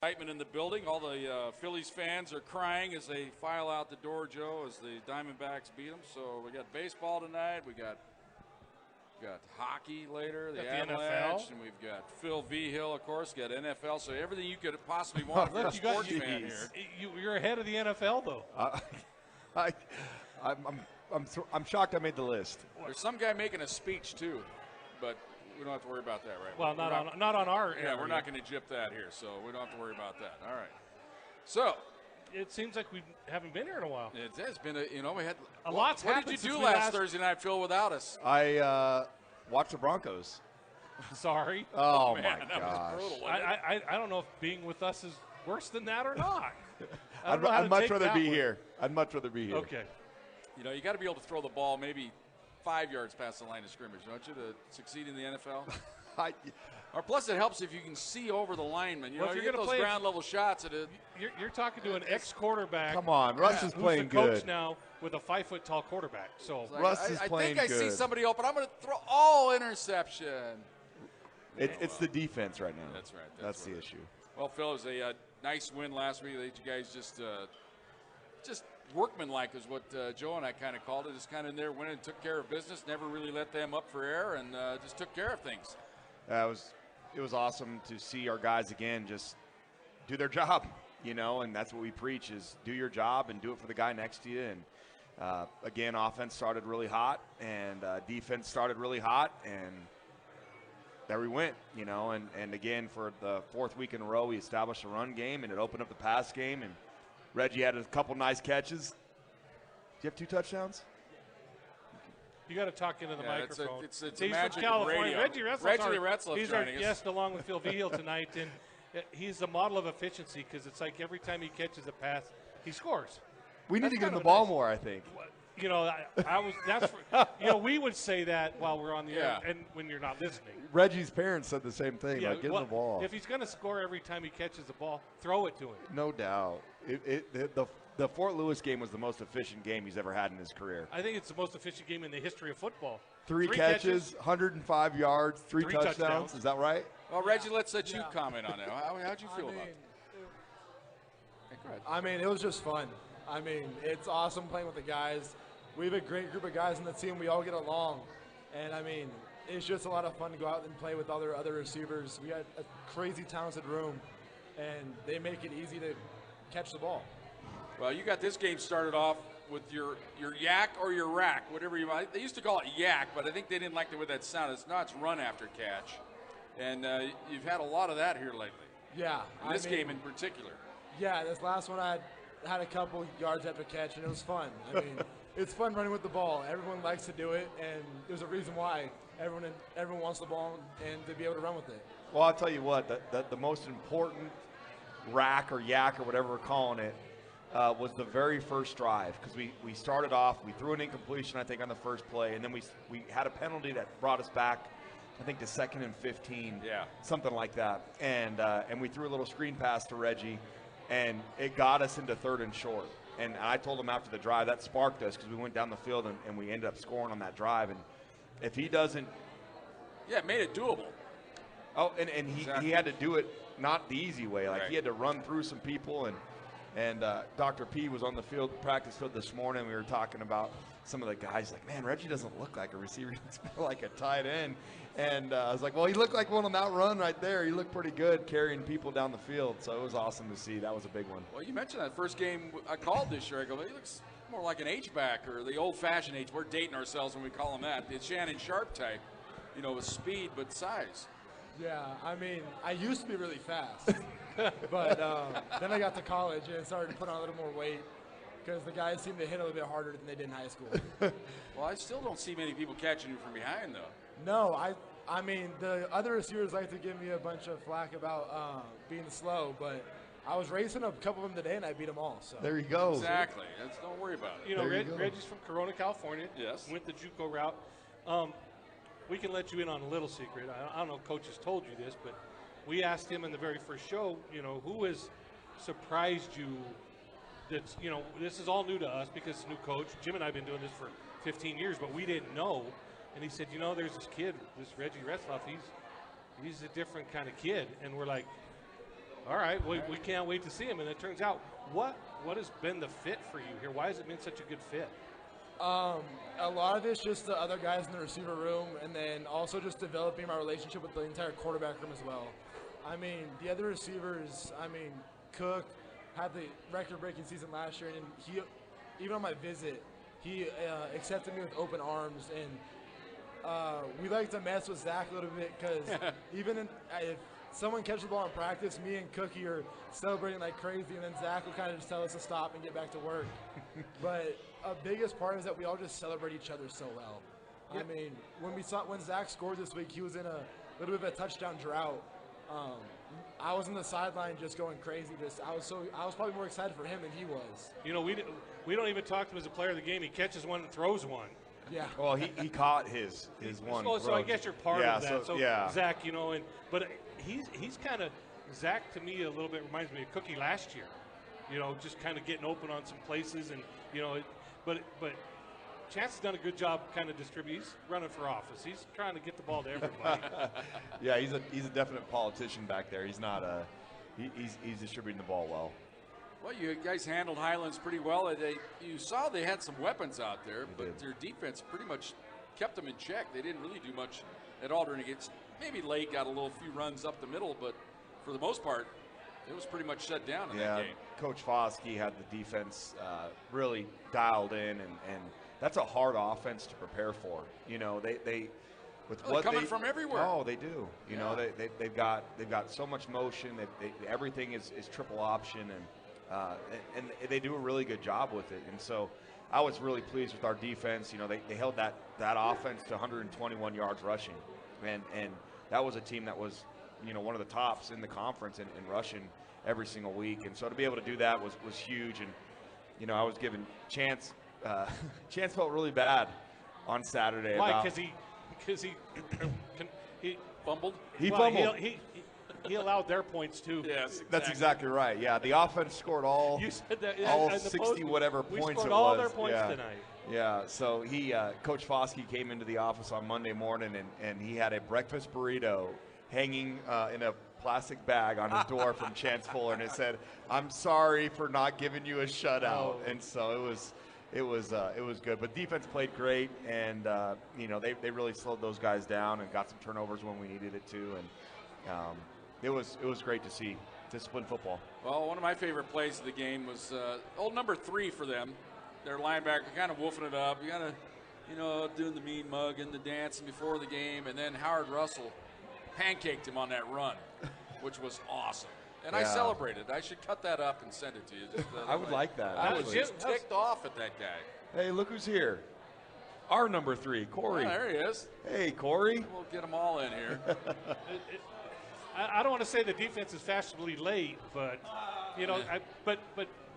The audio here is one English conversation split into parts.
Excitement in the building. All the Phillies fans are crying as they file out the door, Joe, as the Diamondbacks beat them. So we got baseball tonight. We got hockey later, the Avalanche, and we've got Phil Vigil, of course. Got NFL. So everything you could possibly want for a sports fan here. You're ahead of the NFL, though. I'm shocked I made the list. There's some guy making a speech too, but we don't have to worry about that, right? Well, not on our area. Yeah, we're not going to gyp that here, so we don't have to worry about that. All right. So it seems like we haven't been here in a while. It has been we had a lot's happened. What did you do last Thursday night, Phil, without us? I watched the Broncos. Sorry. Oh man, my that gosh. was brutal, I don't know if being with us is worse than that or not. I'd much rather be here. I'd much rather be here. Okay. You got to be able to throw the ball maybe 5 yards past the line of scrimmage, don't you, to succeed in the NFL? Or plus, it helps if you can see over the lineman. You get those ground level shots. You're talking to an ex-quarterback. Come on, Russ is playing good. Who's the coach now with a 5-foot-tall quarterback. So like, Russ is playing good. I think I see somebody open. I'm going to throw interception. It's the defense right now. That's right. That's the issue. Well, Phil, it was a nice win last week. You guys just workmanlike is what Joe and I kind of called it. Just kind of in there, went and took care of business, never really let them up for air, and just took care of things. It was awesome to see our guys again just do their job, and that's what we preach is do your job and do it for the guy next to you. And again, offense started really hot, and defense started really hot, and there we went, and again, for the fourth week in a row, we established a run game, and it opened up the pass game, and Reggie had a couple nice catches. Do you have 2 touchdowns? You got to talk into the microphone. It's he's magic from California. radio. Reggie Retzloff he's our guest along with Phil Vigil tonight, and he's a model of efficiency because it's like every time he catches a pass, he scores. We need to get him the ball more, I think. We would say that while we're on the air and when you're not listening. Reggie's parents said the same thing, get him the ball. If he's going to score every time he catches the ball, throw it to him. No doubt. The Fort Lewis game was the most efficient game he's ever had in his career. I think it's the most efficient game in the history of football. 3 catches, 105 yards, 3 touchdowns. Is that right? Well, Reggie, let's let you comment on it. How'd you feel about it? I mean, it was just fun. I mean, it's awesome playing with the guys. We have a great group of guys on the team. We all get along. And, I mean, it's just a lot of fun to go out and play with other receivers. We got a crazy talented room, and they make it easy to catch the ball. Well, you got this game started off with your yak or your rack, whatever you want. They used to call it yak, but I think they didn't like the way that sounded. It's not run after catch. And you've had a lot of that here lately. Yeah. In this game in particular. Yeah, this last one I had a couple yards after catch, and it was fun. I mean, it's fun running with the ball. Everyone likes to do it, and there's a reason why. Everyone wants the ball and to be able to run with it. Well, I'll tell you what, the most important rack or yak or whatever we're calling it was the very first drive, because we started off, we threw an incompletion, I think, on the first play, and then we had a penalty that brought us back, I think, to 2nd and 15, something like that. And we threw a little screen pass to Reggie, and it got us into 3rd and short. And I told him after the drive, that sparked us because we went down the field and we ended up scoring on that drive. And if he doesn't... Yeah, it made it doable. Oh, and he had to do it not the easy way. Like, he had to run through some people. And Dr. P was on the practice field this morning. We were talking about some of the guys. Like, man, Reggie doesn't look like a receiver. He looks more like a tight end. And I was like, well, he looked like one on that run right there. He looked pretty good carrying people down the field. So it was awesome to see. That was a big one. Well, you mentioned that first game I called this year. I go, he looks more like an H-back or the old-fashioned H. We're dating ourselves when we call him that. The Shannon Sharp type, with speed but size. Yeah, I mean, I used to be really fast. But then I got to college and started to put on a little more weight because the guys seem to hit a little bit harder than they did in high school. Well, I still don't see many people catching you from behind, though. No, I mean, the other receivers like to give me a bunch of flack about being slow, but I was racing a couple of them today, and I beat them all. So there you go. Exactly. Don't worry about it. Reggie's from Corona, California. Yes. Went the JUCO route. We can let you in on a little secret. I don't know if Coach has told you this, but we asked him in the very first show, who has surprised you that's, this is all new to us because it's a new coach. Jim and I have been doing this for 15 years, but we didn't know. And he said, there's this kid, this Reggie Retzloff, he's a different kind of kid. And we're like, All right, we can't wait to see him. And it turns out, what has been the fit for you here? Why has it been such a good fit? A lot of it's just the other guys in the receiver room, and then also just developing my relationship with the entire quarterback room as well. I mean, the other receivers, Cook had the record-breaking season last year, and he, even on my visit, he accepted me with open arms, and we like to mess with Zach a little bit because even if someone catches the ball in practice, me and Cookie are celebrating like crazy, and then Zach will kind of just tell us to stop and get back to work. But a biggest part is that we all just celebrate each other so well. Yep. I mean, when Zach scored this week, he was in a little bit of a touchdown drought. I was in the sideline just going crazy. I was probably more excited for him than he was. You know, we don't even talk to him as a player of the game. He catches one and throws one. Yeah. Well, he caught his one. So I guess you're part of that. So yeah. Zach, you know, but he's kind of, Zach to me a little bit reminds me of Cookie last year. You know, just kind of getting open on some places, and you know, but Chance has done a good job kind of distributing. He's running for office. He's trying to get the ball to everybody. Yeah, he's a definite politician back there. He's not he's distributing the ball well. Well, you guys handled Highlands pretty well. You saw they had some weapons out there, but their defense pretty much kept them in check. They didn't really do much at all during against. Maybe Lake got a few runs up the middle, but for the most part, it was pretty much shut down in that game. Coach Foskey had the defense really dialed in, and that's a hard offense to prepare for. You know, they with what coming from everywhere. Oh, they do. You know, they've got so much motion. Everything is triple option, and they do a really good job with it. And so I was really pleased with our defense. You know, they held that offense to 121 yards rushing, and that was a team that was, you know, one of the tops in the conference in rushing every single week. And so to be able to do that was huge. And, you know, I was giving Chance felt really bad on Saturday. Why? Because he fumbled? He fumbled. He allowed their points too. Yes, exactly. That's exactly right. Yeah, the offense scored all, you said that, all 60 whatever points it was. We scored all their points tonight. Yeah, so Coach Foskey came into the office on Monday morning, and he had a breakfast burrito hanging in a plastic bag on his door from Chance Fuller, and it said, "I'm sorry for not giving you a shutout." And so it was good. But defense played great, and you know, they really slowed those guys down and got some turnovers when we needed it to, and it was great to see disciplined football. Well, one of my favorite plays of the game was old number 3 for them. Their linebacker kind of wolfing it up. You gotta, you know, doing the mean mug and the dancing before the game, and then Howard Russell pancaked him on that run, which was awesome. And I celebrated. I should cut that up and send it to you. Just I would like that. I was just ticked off at that guy. Hey, look who's here. Our number 3, Corey. Oh, there he is. Hey, Corey. We'll get them all in here. I don't want to say the defense is fashionably late, but you know, but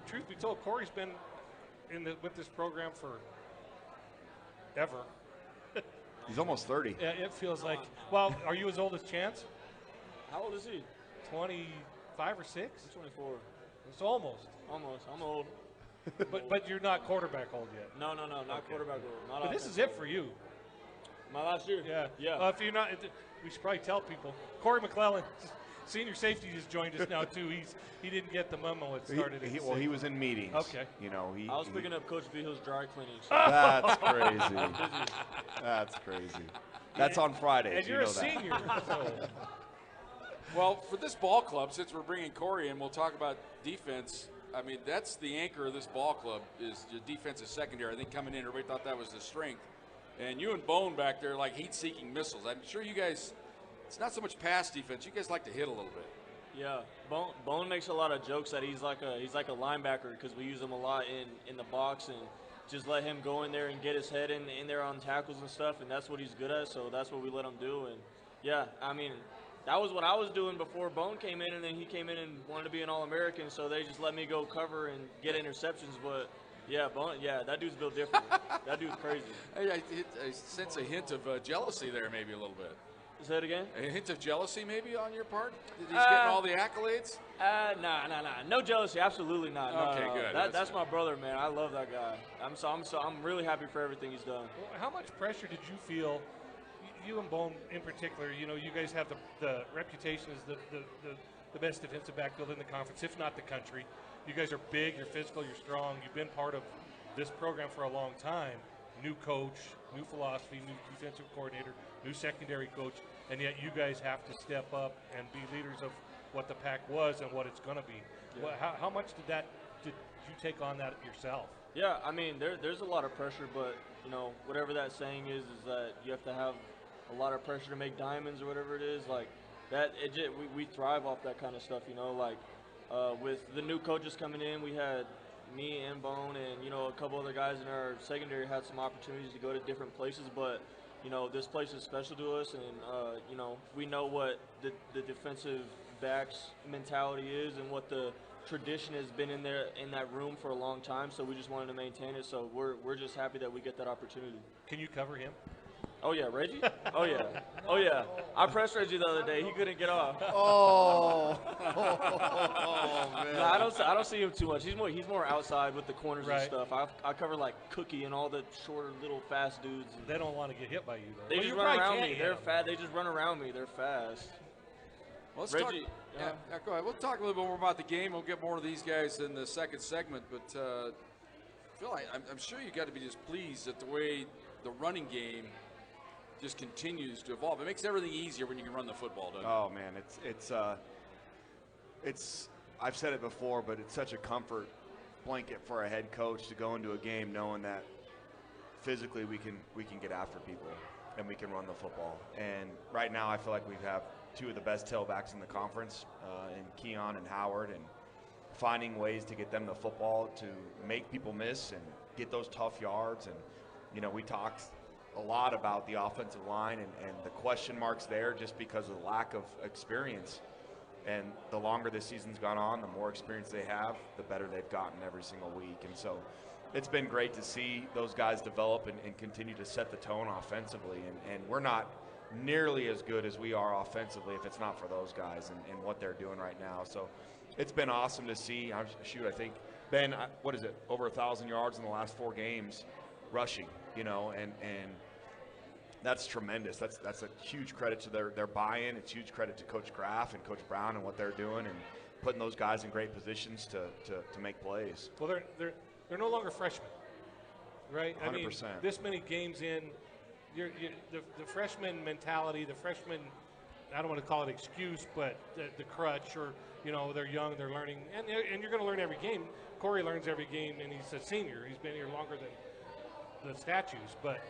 truth be told, Corey's been with this program for ever. He's almost 30. Yeah, it feels like. Well, are you as old as Chance? How old is he? 25 or 6? I'm 24. It's almost. Almost. I'm old. but you're not quarterback old yet. No, not quarterback old. Not but this is it for you. My last year? Yeah. If you're not, we should probably tell people. Corey McClellan, senior safety, just joined us now too. He didn't get the memo. It started. He was in meetings. Okay. You know, I was picking up Coach Vigil's dry cleaning. So. That's crazy. That's crazy. That's on Fridays. And you're a senior. So. Well, for this ball club, since we're bringing Corey in, we'll talk about defense. I mean, that's the anchor of this ball club is the defensive secondary. I think coming in, everybody thought that was the strength. And you and Bone back there like heat-seeking missiles. I'm sure you guys, it's not so much pass defense. You guys like to hit a little bit. Yeah, Bone makes a lot of jokes that he's like a linebacker because we use him a lot in the box and just let him go in there and get his head in there on tackles and stuff, and that's what he's good at. So that's what we let him do. And yeah, I mean, that was what I was doing before Bone came in, and then he came in and wanted to be an All-American. So they just let me go cover and get interceptions, but. Yeah, that dude's built different. That dude's crazy. I sense a hint of jealousy there, maybe a little bit. Say it again? A hint of jealousy, maybe, on your part? He's getting all the accolades? Nah. No jealousy, absolutely not. Okay, no. good. That's my brother, man. I love that guy. I'm really happy for everything he's done. Well, how much pressure did you feel? You and Bone in particular, you know, you guys have the reputation as the the best defensive backfield in the conference, if not the country. You guys are big, you're physical, you're strong. You've been part of this program for a long time. New coach, new philosophy, new defensive coordinator, new secondary coach, and yet you guys have to step up and be leaders of what the Pac was and what it's going to be. Yeah. Well, how much did you take on that yourself? Yeah, I mean, there's a lot of pressure, but, you know, whatever that saying is that you have to have a lot of pressure to make diamonds or whatever it is. Like, that, we thrive off that kind of stuff, you know. Like, with the new coaches coming in, we had me and Bone and, you know, a couple other guys in our secondary had some opportunities to go to different places, but, you know, this place is special to us, and, you know, we know what the defensive backs mentality is and what the tradition has been in that room for a long time, so we just wanted to maintain it. So we're just happy that we get that opportunity. Can you cover him? Oh yeah, Reggie? Oh yeah. Oh yeah. I pressed Reggie the other day. He couldn't get off. Oh, man. No, I don't see him too much. He's more outside with the corners and stuff. I cover like Cookie and all the shorter little fast dudes. They don't want to get hit by you though. They just run around me. They're fast. They just run around me. They're fast. Well, let's Reggie, talk, go ahead. We'll talk a little bit more about the game. We'll get more of these guys in the second segment. But Phil, I'm sure you got to be just pleased at the way the running game just continues to evolve. It makes everything easier when you can run the football, doesn't it? Oh man, it's I've said it before, but it's such a comfort blanket for a head coach to go into a game knowing that physically we can get after people and we can run the football. And right now I feel like we have two of the best tailbacks in the conference, in Keon and Howard, and finding ways to get them the football to make people miss and get those tough yards. And, you know, we talked a lot about the offensive line and the question marks there just because of the lack of experience. And the longer this season's gone on, the more experience they have, the better they've gotten every single week. And so it's been great to see those guys develop and continue to set the tone offensively. And we're not nearly as good as we are offensively if it's not for those guys and what they're doing right now. So it's been awesome to see. I think, Ben, what is it, over 1,000 yards in the last 4 games rushing, you know, and that's tremendous. That's a huge credit to their buy-in. It's huge credit to Coach Graff and Coach Brown and what they're doing and putting those guys in great positions to make plays. Well, they're no longer freshmen, right? 100%. I mean, this many games in, the freshman mentality, the freshman, I don't want to call it excuse, but the crutch, or, you know, they're young, they're learning, and you're going to learn every game. Corey learns every game, and he's a senior. He's been here longer than the statues, but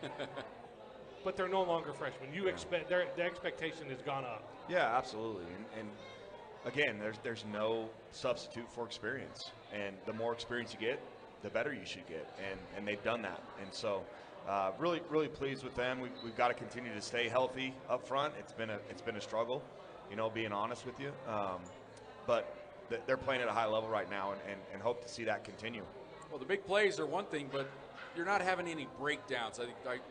but they're no longer freshmen. You expect the expectation has gone up. Yeah, absolutely. And again, there's no substitute for experience, and the more experience you get, the better you should get, and they've done that. And so really pleased with them. We've got to continue to stay healthy up front. It's been a struggle, you know, being honest with you, but they're playing at a high level right now, and hope to see that continue. Well, the big plays are one thing, but you're not having any breakdowns. I think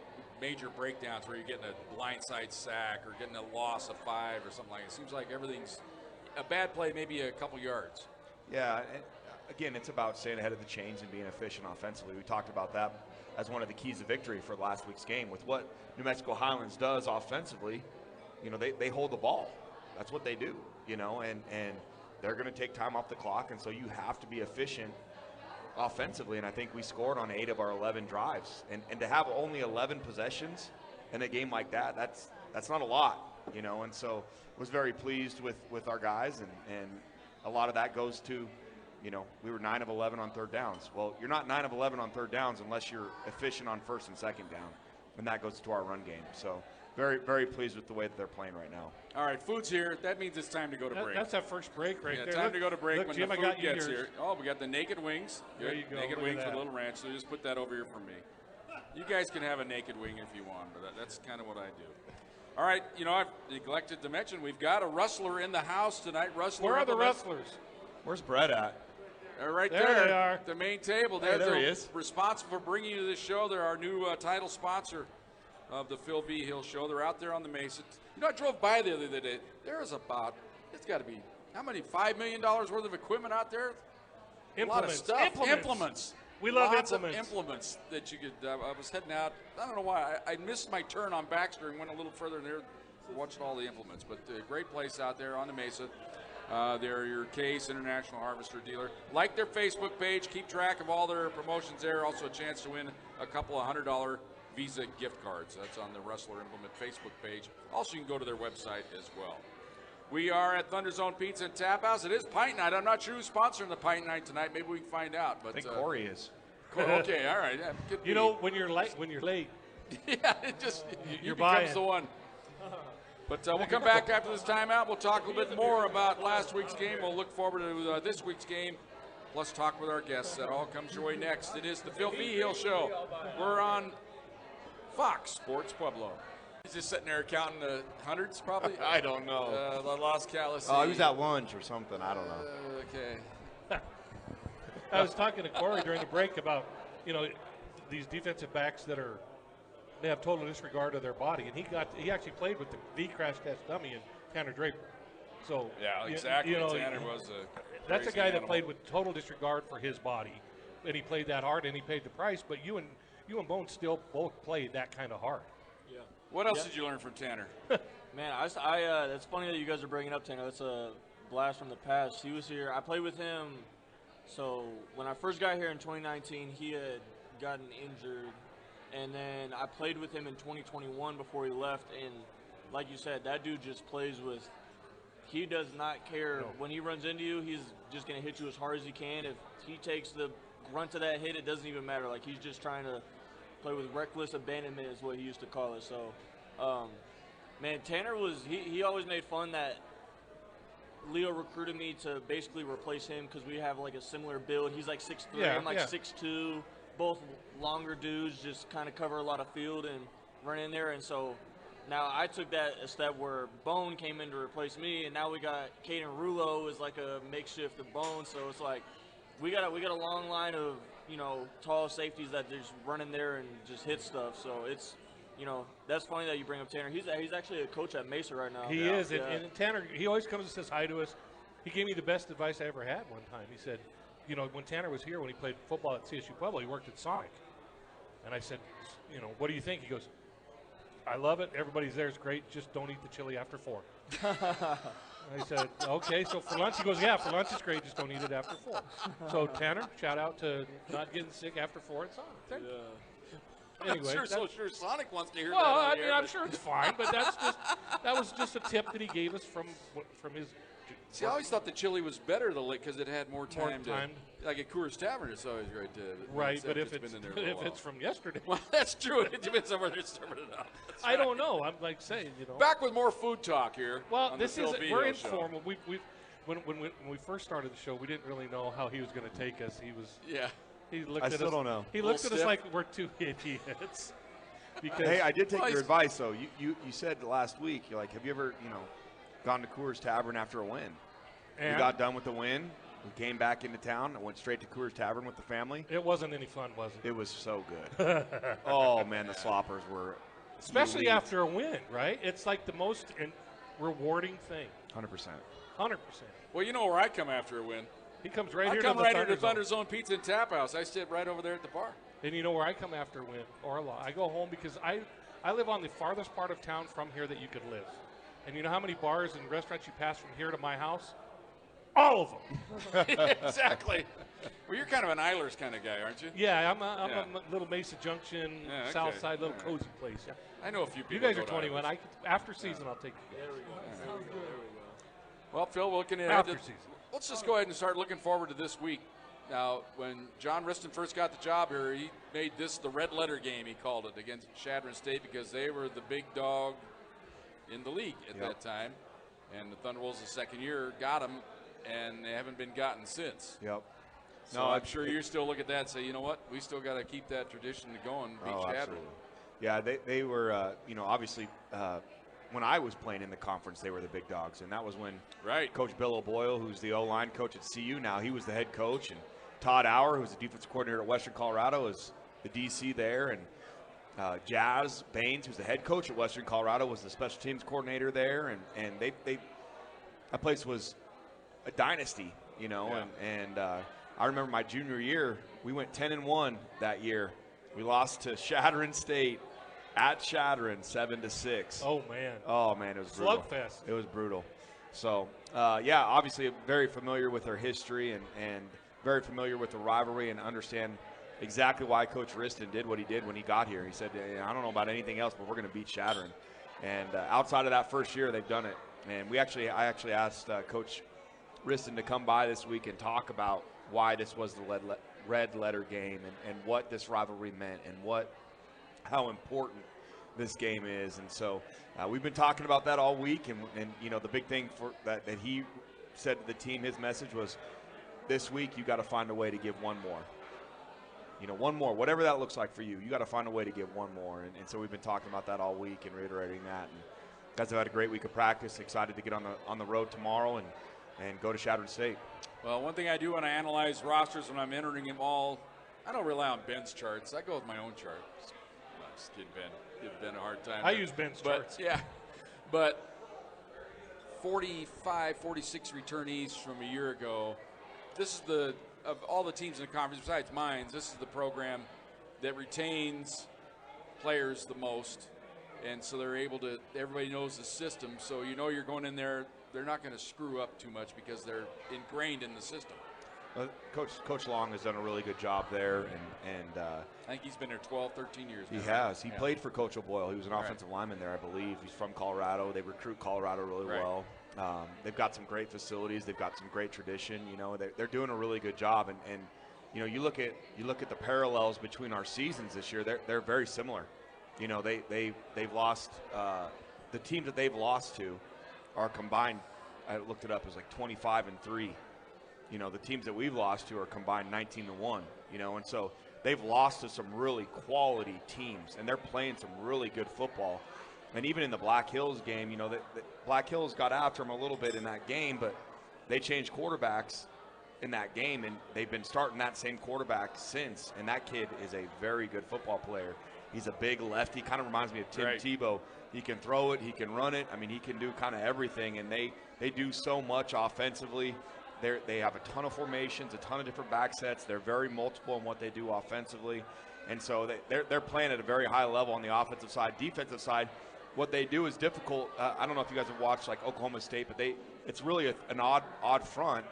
major breakdowns where you're getting a blindside sack or getting a loss of 5 or something like that. It seems like everything's a bad play, maybe a couple yards. Yeah, and again, it's about staying ahead of the chains and being efficient offensively. We talked about that as one of the keys to victory for last week's game. With what New Mexico Highlands does offensively, you know, they hold the ball. That's what they do, you know, and they're going to take time off the clock, and so you have to be efficient offensively. And I think we scored on 8 of our 11 drives. And to have only 11 possessions in a game like that, that's not a lot, you know. And so was very pleased with our guys, and a lot of that goes to, you know, we were 9 of 11 on third downs. Well, you're not 9 of 11 on third downs unless you're efficient on first and second down, and that goes to our run game. So very pleased with the way that they're playing right now. All right, food's here. That means it's time to go to break. That's that first break right there. Time to go to break when Jim, the food gets here. Oh, we got the naked wings. There you go. Naked wings with a little ranch. So just put that over here for me. You guys can have a naked wing if you want, but that's kind of what I do. All right, you know, I've neglected to mention we've got a wrestler in the house tonight. Where are the wrestlers? Where's Brett at? They're right there. There They are. at the main table. Hey, there he is. Responsible for bringing you to this show. They're our new title sponsor of the Phil Vigil Show. They're out there on the Mesa. You know, I drove by the other day. There's about, it's got to be, how many, $5 million worth of equipment out there? Implements. A lot of stuff. Implements. We love Lots implements. of implements that you could, I was heading out. I don't know why. I missed my turn on Baxter and went a little further there, watched all the implements. But great place out there on the Mesa. They're your Case International Harvester dealer. Like their Facebook page. Keep track of all their promotions there. Also a chance to win a couple of $100 Visa gift cards. That's on the Wrestler Implement Facebook page. Also, you can go to their website as well. We are at ThunderZone Pizza and Tap House. It is Pint Night. I'm not sure who's sponsoring the Pint Night tonight. Maybe we can find out. But I think Corey is. Okay, all right. Yeah, you know, when you're late, yeah, it just you're becomes buying. the one. But we'll come back after this timeout. We'll talk a little bit more about last week's game. We'll look forward to this week's game, plus talk with our guests. That all comes your way next. It is the Phil Vigil Show. We're on Fox Sports Pueblo. He's just sitting there counting the hundreds, probably. I don't know. The Lost Callus. Oh, he was at lunch or something. I don't know. Okay. I was talking to Corey during the break about, you know, these defensive backs that they have total disregard of their body, and he actually played with the V crash test dummy and Tanner Draper. So yeah, exactly. You know, Tanner was that's a guy animal. that played with total disregard for his body, and he played that hard and he paid the price. But you and Bones still both played that kind of hard. Yeah. What else did you learn from Tanner? Man, it's funny that you guys are bringing up Tanner. That's a blast from the past. He was here. I played with him. So when I first got here in 2019, he had gotten injured. And then I played with him in 2021 before he left. And like you said, that dude just plays with – he does not care. No. When he runs into you, he's just going to hit you as hard as he can. If he takes the grunt of that hit, it doesn't even matter. Like, he's just trying to play with reckless abandonment is what he used to call it. So, man, Tanner was – he always made fun that Leo recruited me to basically replace him because we have, like, a similar build. He's like 6'3", I'm like 6'2", both longer dudes, just kind of cover a lot of field and run in there. And so now I took that a step where Bone came in to replace me, and now we got Caden Rulo is like a makeshift of Bone. So it's like we got a long line of, you know, tall safeties that just run in there and just hit stuff. So it's, you know, that's funny that you bring up Tanner. He's actually a coach at Mesa right now. He is, and Tanner, he always comes and says hi to us. He gave me the best advice I ever had one time. He said, you know, when Tanner was here, when he played football at CSU Pueblo, he worked at Sonic. And I said, you know, what do you think? He goes, I love it. Everybody's there. It's great. Just don't eat the chili after 4. I said, okay. So for lunch, he goes, yeah, for lunch it's great. Just don't eat it after 4. So Tanner, shout out to not getting sick after 4 at Sonic. Anyway, I'm sure Sonic wants to hear that. Well, I mean, I'm sure it's fine, but that was just a tip that he gave us from his. See, I always thought the chili was better because it had more time. Like at Coors Tavern, it's always great to. Right, but if it's from yesterday. Well, that's true. It depends on where they're serving it up. I don't know. I'm like saying, you know. Back with more food talk here. Well, we're informal. When we first started the show, we didn't really know how he was going to take us. He looked at us. Don't know. He looked at us like we're 2 idiots. Because hey, I did take your advice though. You said last week, you're like, have you ever, you know, gone to Coors Tavern after a win? And we got done with the win. We came back into town and went straight to Coors Tavern with the family. It wasn't any fun, was it? It was so good. Oh man, the sloppers were. Especially after a win, right? It's like the most rewarding thing. 100%. 100%. Well, you know where I come after a win. He comes right here. I come right here to ThunderZone Pizza and Tap House. I sit right over there at the bar. And you know where I come after a win or a loss? I go home because I live on the farthest part of town from here that you could live. And you know how many bars and restaurants you pass from here to my house? All of them. Exactly. Well, you're kind of an Eilers kind of guy, aren't you? Yeah, I'm a little Mesa Junction, South Side, little cozy place. Yeah. I know a few people. You guys are 21. After season, I'll take you guys. There we go. Sounds good. Well, Phil, we're looking at after season. Let's just go ahead and start looking forward to this week. Now, when John Riston first got the job here, he made this the red letter game, he called it, against Chadron State because they were the big dog in the league at that time. And the Thunderwolves, the second year, got them, and they haven't been gotten since. Yep. So I'm sure you still look at that and say, you know what, we still got to keep that tradition going, beat Chadron. Absolutely. Yeah, they were, you know, obviously when I was playing in the conference, they were the big dogs. And that was when Coach Bill O'Boyle, who's the O-line coach at CU now, he was the head coach. And Todd Auer, who's the defensive coordinator at Western Colorado, is the DC there. And Jazz Baines, who's the head coach at Western Colorado, was the special teams coordinator there. And they that place was a dynasty, you know. Yeah. And I remember my junior year, we went 10-1 that year. We lost to Chadron State at Chadron 7-6. Oh man. Oh man, it was brutal. Slugfest. It was brutal. So, yeah, obviously very familiar with their history and very familiar with the rivalry and understand exactly why Coach Riston did what he did when he got here. He said, I don't know about anything else, but we're going to beat Shattern. And outside of that first year, they've done it. And I actually asked Coach Riston to come by this week and talk about why this was the red letter game and what this rivalry meant and how important this game is. And so we've been talking about that all week. And you know, the big thing for that he said to the team, his message was, this week you got to find a way to give one more. You know, one more, whatever that looks like for you. You got to find a way to give one more. And so we've been talking about that all week and reiterating that. And guys have had a great week of practice. Excited to get on the road tomorrow and go to Shattern State. Well, one thing I do when I analyze rosters when I'm entering them all, I don't rely on Ben's charts. I go with my own chart. I'm just kidding, Ben. Give Ben a hard time. I use Ben's charts. Yeah, but 45, 46 returnees from a year ago. This is of all the teams in the conference, besides mine, this is the program that retains players the most. And so they're able to, everybody knows the system. So you know you're going in there, they're not going to screw up too much because they're ingrained in the system. Coach Long has done a really good job there. And I think he's been there 12, 13 years now. He has. He played for Coach O'Boyle. He was an offensive lineman there, I believe. He's from Colorado. They recruit Colorado really well. They've got some great facilities. They've got some great tradition. You know, they're doing a really good job. And you know, you look at the parallels between our seasons this year. They're very similar. You know, they've lost the teams that they've lost to are combined. I looked it up. It was like 25-3. You know, the teams that we've lost to are combined 19-1. You know, and so they've lost to some really quality teams, and they're playing some really good football. And even in the Black Hills game, you know, the Black Hills got after them a little bit in that game, but they changed quarterbacks in that game, and they've been starting that same quarterback since. And that kid is a very good football player. He's a big lefty, kind of reminds me of Tim Tebow. He can throw it, he can run it. I mean, he can do kind of everything, and they do so much offensively. They have a ton of formations, a ton of different back sets. They're very multiple in what they do offensively. And so they're playing at a very high level on the offensive side. Defensive side, what they do is difficult. I don't know if you guys have watched like Oklahoma State, but it's really an odd front.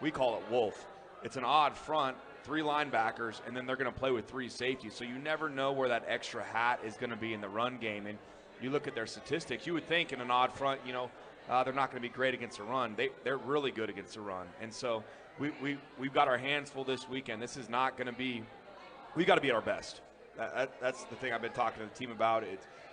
We call it Wolf. It's an odd front, 3 linebackers, and then they're going to play with 3 safeties. So you never know where that extra hat is going to be in the run game. And you look at their statistics, you would think in an odd front, you know, they're not going to be great against the run. They're really good against the run. And so we've got our hands full this weekend. This is not going to be – we got to be at our best. That's the thing I've been talking to the team about.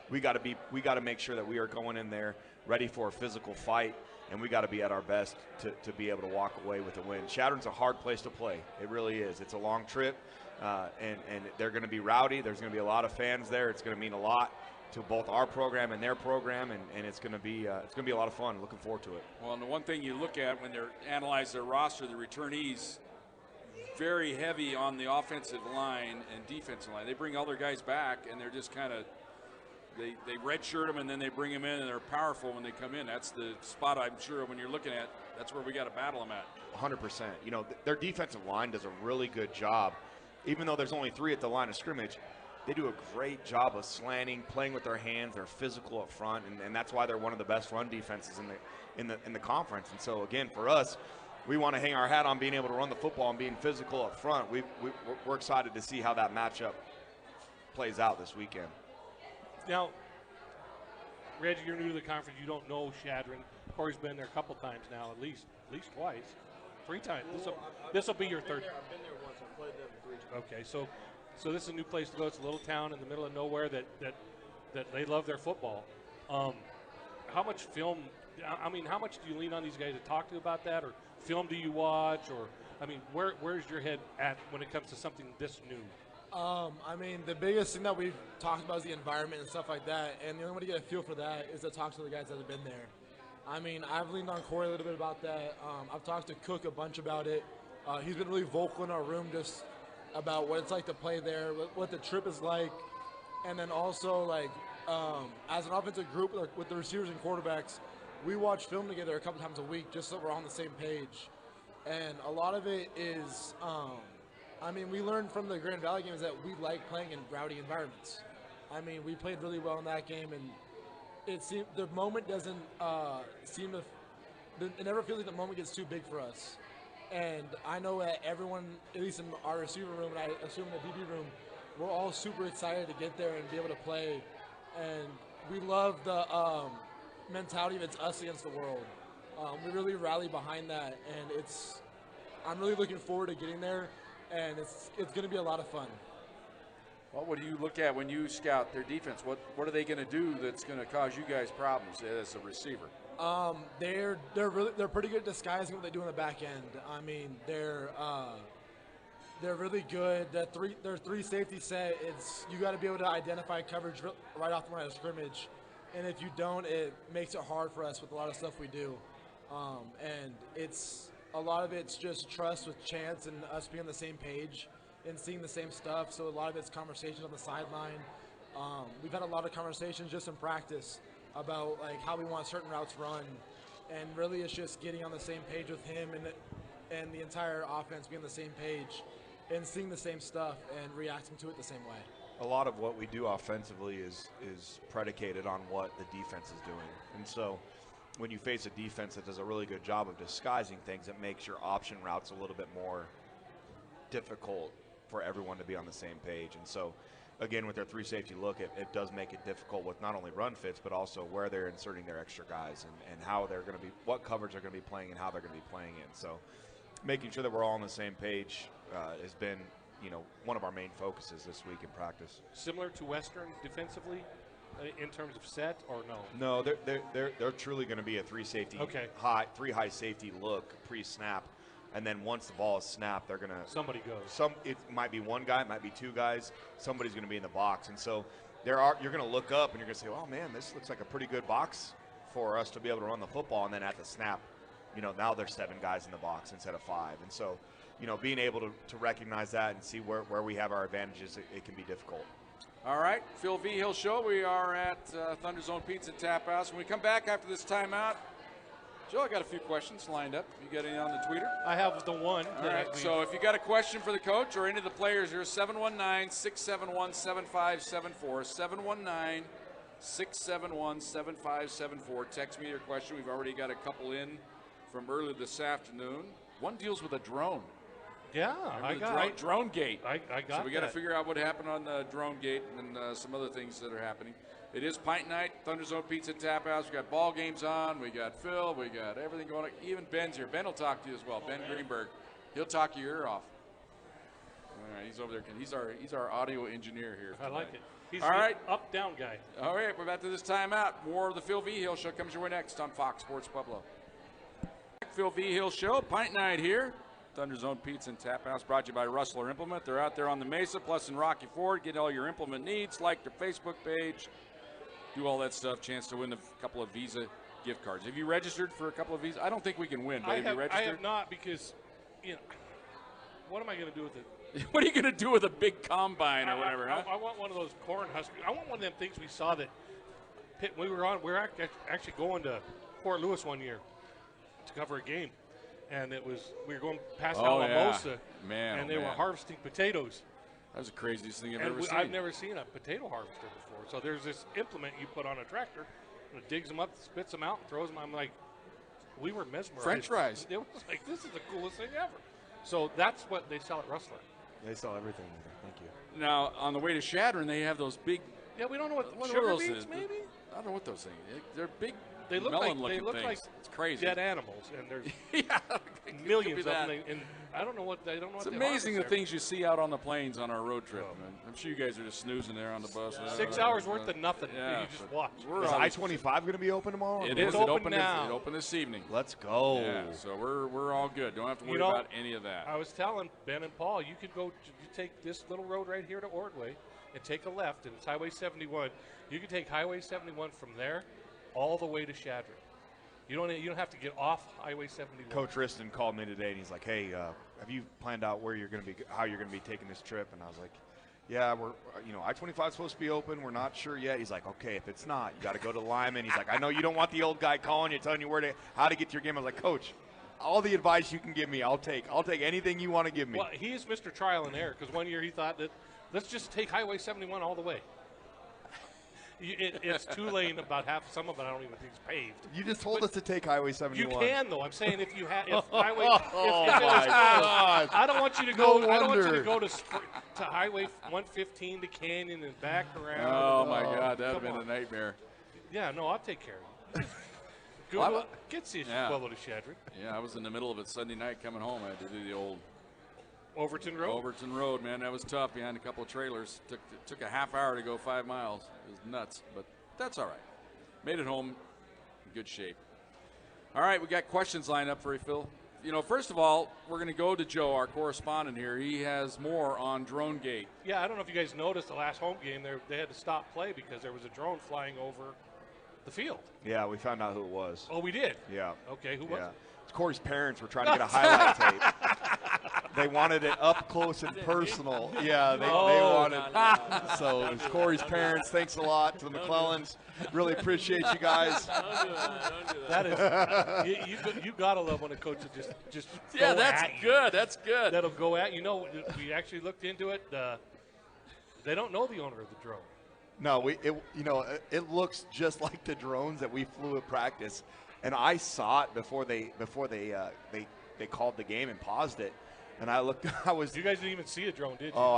We got to make sure that we are going in there ready for a physical fight, and we got to be at our best to be able to walk away with a win. Shattern's a hard place to play. It really is. It's a long trip, and they're going to be rowdy. There's going to be a lot of fans there. It's going to mean a lot to both our program and their program, and it's going to be a lot of fun. Looking forward to it. Well, and the one thing you look at when they analyze their roster, the returnees, very heavy on the offensive line and defensive line. They bring all their guys back, and they're just kind of they redshirt them, and then they bring them in, and they're powerful when they come in. That's the spot I'm sure when you're looking at. That's where we got to battle them at. 100%. You know, their defensive line does a really good job, even though there's only 3 at the line of scrimmage. They do a great job of slanting, playing with their hands. They're physical up front, and that's why they're one of the best run defenses in the conference. And so again, for us, we want to hang our hat on being able to run the football and being physical up front. We're excited to see how that matchup plays out this weekend. Now, Reggie, you're new to the conference. You don't know Shattern. Corey's been there a couple times now, at least twice, 3 times. This will be your third. I've been there once. I've played them 3 times. Okay, so this is a new place to go. It's a little town in the middle of nowhere that they love their football. How much film? I mean, how much do you lean on these guys to talk to you about that, or film do you watch, or I mean, where's your head at when it comes to something this new? I mean, the biggest thing that we've talked about is the environment and stuff like that, and the only way to get a feel for that is to talk to the guys that have been there. I mean, I've leaned on Corey a little bit about that. I've talked to Cook a bunch about it. He's been really vocal in our room just about what it's like to play there, what the trip is like, and then also, like, as an offensive group with the receivers and quarterbacks, we watch film together a couple times a week just so we're on the same page. And a lot of it is, I mean, we learned from the Grand Valley games that we like playing in rowdy environments. I mean, we played really well in that game, and it seemed the moment doesn't seem to it never feels like the moment gets too big for us. And I know that everyone, at least in our receiver room, and I assume in the DB room, we're all super excited to get there and be able to play. And we love the mentality of it's us against the world. We really rally behind that, and I'm really looking forward to getting there, and it's going to be a lot of fun. Well, what do you look at when you scout their defense? What are they going to do that's going to cause you guys problems as a receiver? They're pretty good at disguising what they do in the back end. I mean, they're really good. Their three safety set. You got to be able to identify coverage right off the line of scrimmage, and if you don't, it makes it hard for us with a lot of stuff we do. And a lot of it's just trust with Chance and us being on the same page and seeing the same stuff. So a lot of it's conversations on the sideline. We've had a lot of conversations just in practice about like how we want certain routes run, and really it's just getting on the same page with him and the entire offense being on the same page and seeing the same stuff and reacting to it the same way. A lot of what we do offensively is predicated on what the defense is doing. And so when you face a defense that does a really good job of disguising things, it makes your option routes a little bit more difficult for everyone to be on the same page. And so, again, with their three safety look, it does make it difficult with not only run fits, but also where they're inserting their extra guys and how they're going to be, what coverage they're going to be playing and how they're going to be playing in. So making sure that we're all on the same page has been, one of our main focuses this week in practice. Similar to Western defensively in terms of set, or no? No, they're truly going to be a three safety, three high safety look pre-snap. And then once the ball is snapped, they're gonna somebody goes. It might be one guy, it might be two guys. Somebody's gonna be in the box, and so you're gonna look up and you're gonna say, "Oh man, this looks like a pretty good box for us to be able to run the football." And then at the snap, now there's 7 guys in the box instead of 5. And so, being able to recognize that and see where we have our advantages, it can be difficult. All right, Phil Vigil Show. We are at ThunderZone Pizza and Tap House. When we come back after this timeout, Joe, I got a few questions lined up. You got any on the tweeter? I have the one. All right, so if you got a question for the coach or any of the players here, 719-671-7574, 719-671-7574. Text me your question. We've already got a couple in from earlier this afternoon. One deals with a drone. Yeah, I got drone gate. I got So we got to figure out what happened on the drone gate and some other things that are happening. It is Pint Night, ThunderZone Pizza and Tap House. We got ball games on. We got Phil. We got everything going on. Even Ben's here. Ben will talk to you as well. Ben Greenberg. He'll talk your ear off. All right, he's over there. He's our audio engineer here. I like it. He's all right, up down guy. All right, we're back to this timeout. More of the Phil Vigil Show comes your way next on Fox Sports Pueblo. Phil Vigil Show, Pint Night here. ThunderZone Pizza and Tap House brought to you by Rustler Implement. They're out there on the Mesa, plus in Rocky Ford. Get all your implement needs. Like their Facebook page. Do all that stuff. Chance to win a couple of Visa gift cards. Have you registered for a couple of Visa? I don't think we can win, but have you registered? I have not, because, what am I going to do with it? What are you going to do with a big combine or whatever, huh? I want one of those corn huskers. I want one of them things we saw that we were actually going to Fort Lewis one year to cover a game. And we were going past Alamosa, and they were harvesting potatoes. That was the craziest thing I've ever seen. I've never seen a potato harvester before. So there's this implement you put on a tractor, and it digs them up, spits them out, and throws them. I'm like, we were mesmerized. French fries. It was like, this is the coolest thing ever. So that's what they sell at Rustler. They sell everything there. Thank you. Now, on the way to Shadron, they have those big. Yeah, we don't know what sugar those beets, maybe? I don't know what those things. They're big. They look like it's crazy. Dead animals, and there's millions of them. And I don't know what they don't know. It's amazing the things you see out on the plains on our road trip. I'm sure you guys are just snoozing there on the bus. 6 hours worth of nothing. Yeah, you just watch. Is I-25 going to be open tomorrow? It is. It opened now. It opened this evening. Let's go. Yeah, so we're all good. Don't have to worry about any of that. I was telling Ben and Paul, you could go. You take this little road right here to Ordway and take a left, and it's Highway 71. You can take Highway 71 from there all the way to Shadron. You don't have to get off Highway 71. Coach Riston called me today, and he's like, "Hey, have you planned out how you're going to be taking this trip?" And I was like, "Yeah, we're I-25 is supposed to be open. We're not sure yet." He's like, "Okay, if it's not, you got to go to Lyman." He's like, "I know you don't want the old guy calling you, telling you how to get to your game." I was like, "Coach, all the advice you can give me, I'll take anything you want to give me." Well, he is Mr. Trial and Error, because one year he thought that let's just take Highway 71 all the way. It's 2 lane, about half. Some of it I don't even think is paved. You just told us to take Highway 71. You can though. I'm saying if you have, if highway, Oh, if it was my closed, I don't want you to No go. I don't want you wonder. to go to Highway 115 to Canyon and back around. Oh, my God, that'd have come been a on. nightmare. Yeah, no, I'll take care of you. Good Well, luck. Get to yeah. Pueblo to Shadrick. Yeah, I was in the middle of it Sunday night coming home. I had to do the old Overton Road. Overton Road, man. That was tough behind a couple of trailers. Took a half hour to go 5 miles. It was nuts, but that's all right. Made it home in good shape. All right, we got questions lined up for you, Phil. You know, first of all, we're going to go to Joe, our correspondent here. He has more on Drone Gate. Yeah, I don't know if you guys noticed the last home game. They had to stop play because there was a drone flying over the field. Yeah, we found out who it was. Oh, we did? Yeah. Okay, who was Yeah. it? Corey's parents were trying to get a highlight tape. They wanted it up close and personal. Yeah, they wanted. So it was Corey's parents. Thanks a lot to the McClellans. Really appreciate you guys. Don't do that. That is, you gotta love when a coach will just Yeah, go that's at you. good. That's good. That'll go at you. Know, we actually looked into it. They don't know the owner of the drone. No, it looks just like the drones that we flew at practice, and I saw it before they called the game and paused it, and I looked. You guys didn't even see a drone, did you? Oh,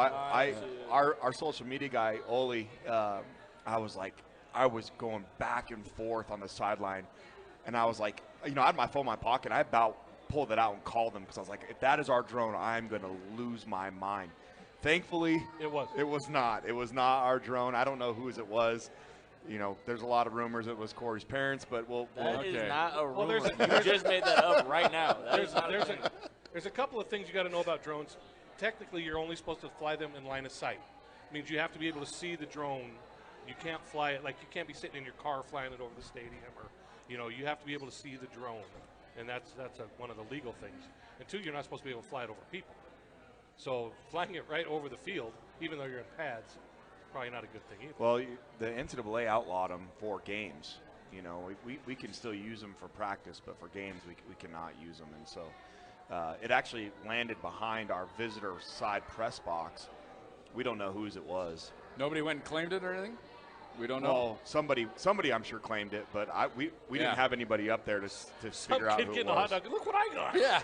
our social media guy Oli, I was going back and forth on the sideline, and I was like, I had my phone in my pocket. I about pulled it out and called them because I was like, if that is our drone, I'm going to lose my mind. Thankfully, It was. It was not. It was not our drone. I don't know whose it was. There's a lot of rumors it was Corey's parents, but That is okay. not a rumor. there's- You just made that up right now. That is not a thing. There's a couple of things you got to know about drones. Technically, you're only supposed to fly them in line of sight. It means you have to be able to see the drone. You can't fly it like you can't be sitting in your car flying it over the stadium, or you have to be able to see the drone, and that's one of the legal things. And 2, you're not supposed to be able to fly it over people. So flying it right over the field, even though you're in pads, probably not a good thing either. Well, the NCAA outlawed them for games. We can still use them for practice, but for games we cannot use them. And so it actually landed behind our visitor side press box. We don't know whose it was. Nobody went and claimed it or anything? We don't know. Well, somebody I'm sure claimed it, but we Yeah. didn't have anybody up there to Some figure out kid who it getting a hot was. dog. Look what I got. Yeah.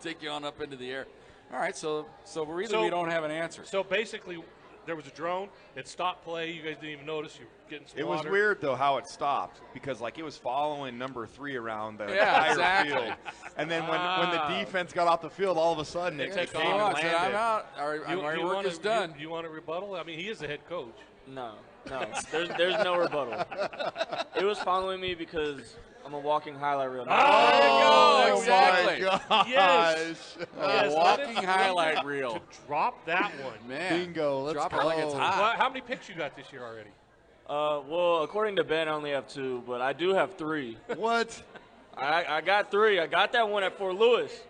Take you on up into the air. All right, so we So- don't have an answer. So basically, there was a drone. It stopped play. You guys didn't even notice. You were getting some It was water. weird though how it stopped because it was following number 3 around the Yeah, entire exactly. field, and then when the defense got off the field, all of a sudden it take came off. and I said, I'm landed. out. My work wanna- is done. You want a rebuttal? I mean, he is the head coach. No. There's no rebuttal. It was following me because I'm a walking highlight reel. There you go. Oh Exactly. my gosh! Yes. A Yes, walking let it- highlight reel. To drop that one. Man. Bingo, let's Drop go. it like it's hot. Well, how many picks you got this year already? Well, according to Ben, I only have 2, but I do have 3. What? I got 3. I got that one at Fort Lewis.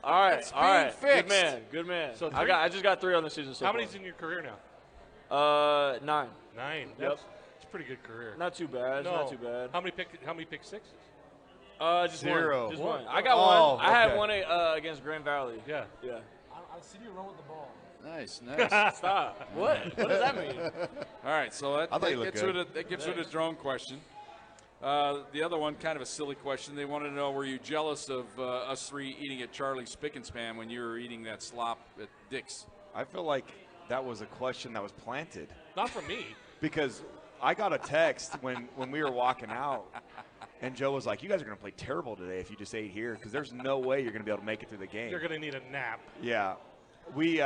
All right, It's all being right. fixed. Good man. So I just got 3 on the season so How far. many's in your career now? 9. 9. Yep. That's a pretty good career. Not too bad. No. Not too bad. How many pick sixes? Just 0. one. Just One. one. I got Oh, one. I had okay. one against Grand Valley. Yeah. Yeah. I've seen you run with the ball. Nice, nice. Stop. What does that mean? All right, so I thought you looked gets rid of the drone question. The other one, kind of a silly question. They wanted to know, were you jealous of us 3 eating at Charlie's Spick and Span when you were eating that slop at Dick's? I feel like that was a question that was planted Not from me. because I got a text when we were walking out, and Joe was like, "You guys are going to play terrible today if you just ate here because there's no way you're going to be able to make it through the game." You're going to need a nap. Yeah, we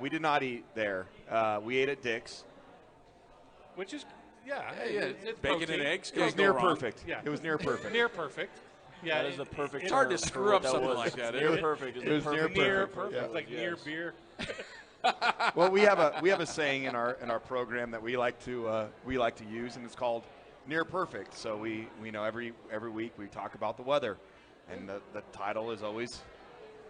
did not eat there. We ate at Dick's. Which is, Yeah, it's bacon protein. and eggs. It was can't go near wrong. perfect. Yeah. It was near perfect. Near perfect. Yeah, That is the perfect. It's hard to term for screw what up that something was. like that, Near isn't it? perfect. It was near near perfect. perfect, Yeah. like near Yes. beer. Well, we have a saying in our program that we like to use, and it's called near perfect. So we know every week we talk about the weather, and the title is always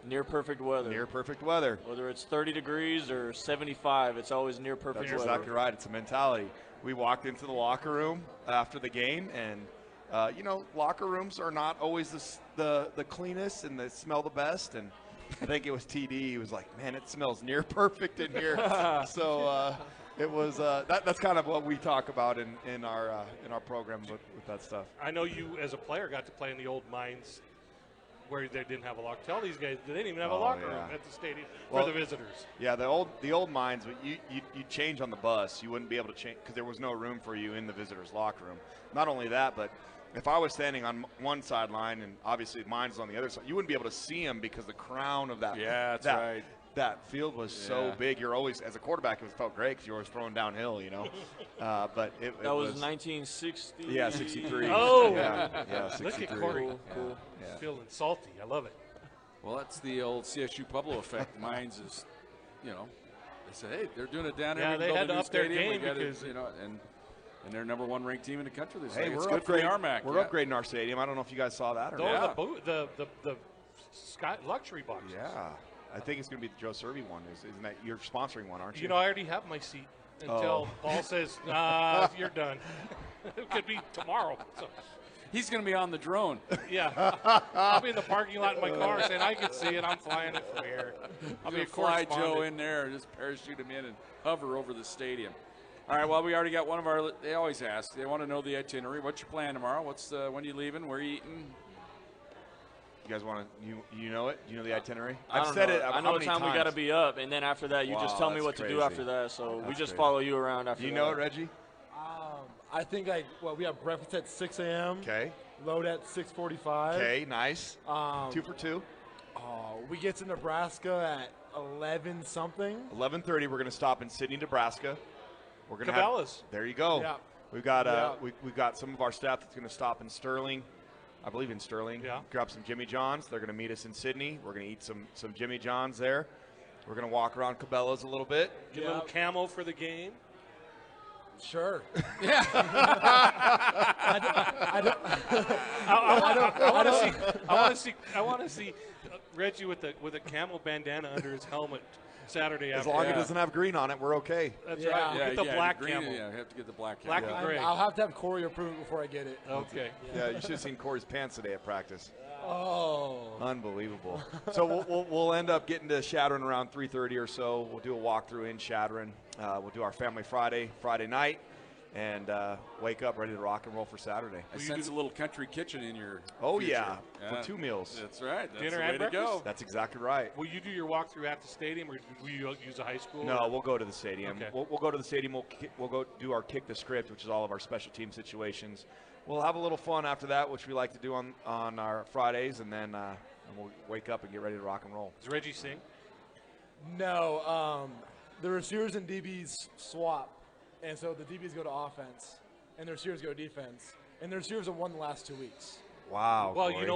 Near perfect weather. near perfect weather. Whether it's 30 degrees or 75, it's always near perfect That's weather. exactly right. It's a mentality. We walked into the locker room after the game, and locker rooms are not always the cleanest and they smell the best. And I think it was TD. He was like, "Man, it smells near perfect in here." So It was that's kind of what we talk about in our program with that stuff. I know you as a player got to play in the old mines where they didn't have a locker. Tell these guys they didn't even have a locker room at the stadium for the visitors. Yeah, the old mines, you change on the bus. You wouldn't be able to change because there was no room for you in the visitors' locker room. Not only that, but if I was standing on one sideline and obviously mine's on the other side, you wouldn't be able to see them because the crown of that. Yeah, that's right. That field was so big. You're always, as a quarterback, it felt great because you're always throwing downhill, But it was 1960. Yeah, 63. Oh, yeah, 63. Look at Corey. Cool. Yeah. Feeling salty. I love it. Well, that's the old CSU Pueblo effect. Mines is, they said, hey, they're doing it down here. Yeah, they had to up their game because and they're number 1 ranked team in the country. They say Hey, it's we're good for the upgrading. RMAC. We're upgrading our stadium. I don't know if you guys saw that or not. The Sky luxury boxes. Yeah. I think it's going to be the Joe Cervi one. Isn't that you're sponsoring one, aren't you? I already have my seat until Paul says, you're done. It could be tomorrow. So. He's going to be on the drone. Yeah. I'll be in the parking lot in my car saying, I can see it. I'm flying it from here. I'll be a fly Joe correspondent. in there and just parachute him in and hover over the stadium. All right, well, we already got one of our – they always ask. They want to know the itinerary. What's your plan tomorrow? When are you leaving? Where are you eating? You guys want to? You know it? You know the itinerary? I've said it. I know what time we got to be up, and then after that, you just tell me what to do after that. So we just follow you around after. Do you know it, Reggie? I think we have breakfast at 6 a.m. Okay. Load at 6:45. Okay, nice. 2 for 2. We get to Nebraska at 11 something. 11:30. We're going to stop in Sydney, Nebraska. We're going to Cabela's. There you go. Yeah. We've got we've got some of our staff that's going to stop in Sterling. I believe in Sterling. Yeah. Grab some Jimmy John's. They're going to meet us in Sydney. We're going to eat some Jimmy John's there. We're going to walk around Cabela's a little bit. Get a little camo for the game. Sure. I want to see Reggie with a camo bandana under his helmet Saturday As after. long as it doesn't have green on it, we're okay. That's Yeah. right. We'll get the black green, camo. Yeah, you have to get the black camo. Black and gray. I'll have to have Corey approve it before I get it. Okay. Yeah, you should have seen Corey's pants today at practice. Oh. Unbelievable. So we'll end up getting to Shadron around 3:30 or so. We'll do a walkthrough in Shadron. We'll do our Family Friday night, and wake up ready to rock and roll for Saturday. I sense a little country kitchen in your Oh, future. yeah, for 2 meals. That's right. That's Dinner the and way to breakfast? go. That's exactly right. Will you do your walkthrough at the stadium, or will you use a high school? No, we'll go to the stadium. Okay. We'll go to the stadium. We'll go do our kick the script, which is all of our special team situations. We'll have a little fun after that, which we like to do on our Fridays, and then we'll wake up and get ready to rock and roll. Does Reggie sing? No. The receivers and DBs swap, and so the DBs go to offense, and the receivers go to defense, and the receivers have won the last 2 weeks Wow. Well, Corey. you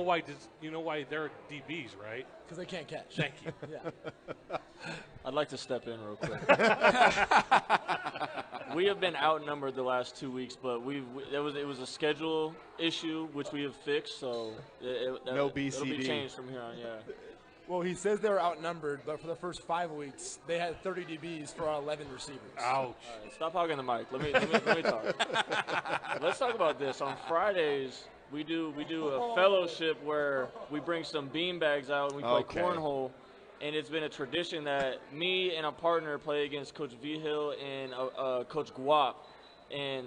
know why they're DBs, right? because they can't catch. Thank you. Yeah. I'd like to step in real quick. We have been outnumbered the last 2 weeks, but it was a schedule issue which we have fixed, so No it'll be BCD. changed from here on. Yeah. Well, he says they were outnumbered, but for the first 5 weeks, they had 30 DBs for 11 receivers. Ouch. All right, stop hogging the mic. Let me talk. Let's talk about this. On Fridays, we do a fellowship where we bring some bean bags out and we play Okay. cornhole. And it's been a tradition that me and a partner play against Coach Vigil and Coach Guap. And